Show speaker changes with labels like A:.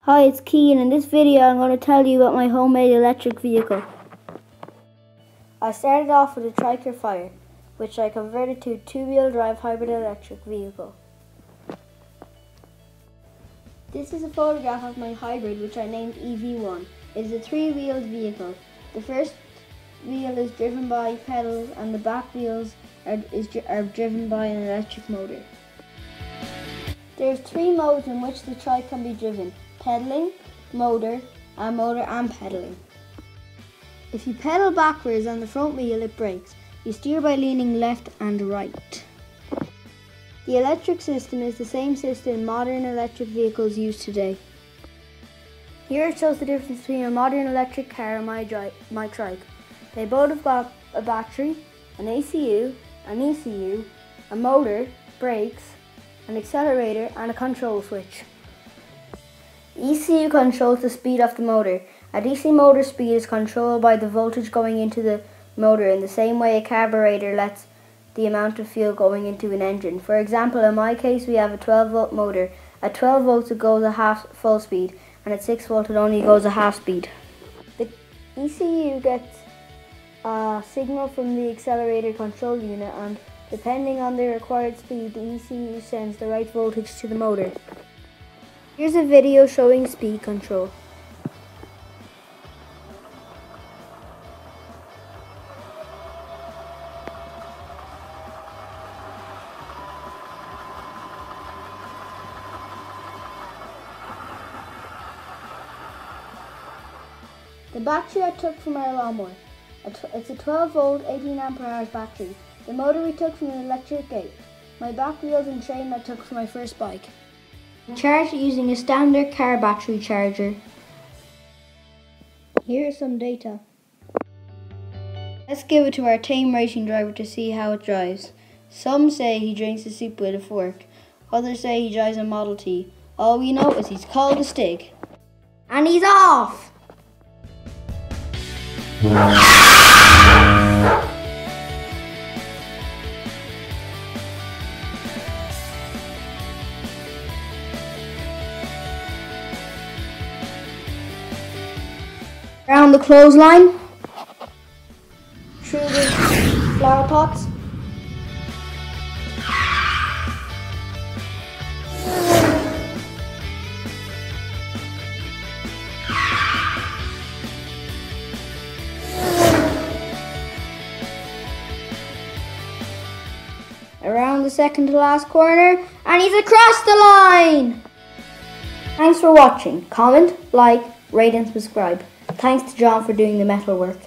A: Hi, it's Key, and in this video I'm going to tell you about my homemade electric vehicle. I started off with a Trike Fire, which I converted to a two-wheel drive hybrid electric vehicle. This is a photograph of my hybrid, which I named EV1. It is a three-wheeled vehicle. The first wheel is driven by pedals and the back wheels are driven by an electric motor. There are three modes in which the Trike can be driven: pedaling, motor and pedaling. If you pedal backwards on the front wheel, it brakes. You steer by leaning left and right. The electric system is the same system modern electric vehicles use today. Here it shows the difference between a modern electric car and my Trike. They both have got a battery, an ACU, an ECU, a motor, brakes, an accelerator and a control switch. The ECU controls the speed of the motor. A DC motor speed is controlled by the voltage going into the motor in the same way a carburetor lets the amount of fuel going into an engine. For example, in my case we have a 12-volt motor. At 12 volts it goes a half full speed, and at 6 volts it only goes a half speed. The ECU gets a signal from the accelerator control unit, and depending on the required speed, the ECU sends the right voltage to the motor. Here's a video showing speed control. The battery I took from our lawnmower. It's a 12-volt, 18 ampere hour battery. The motor we took from an electric gate. My back wheels and chain I took from my first bike. I charged it using a standard car battery charger. Here is some data. Let's give it to our tame racing driver to see how it drives. Some say he drinks the soup with a fork. Others say he drives a Model T. All we know is he's called a Stig. And he's off! Around the clothesline, through the flower pots, around the second to last corner, and he's across the line! Thanks for watching. Comment, like, rate and subscribe. Thanks to John for doing the metal work.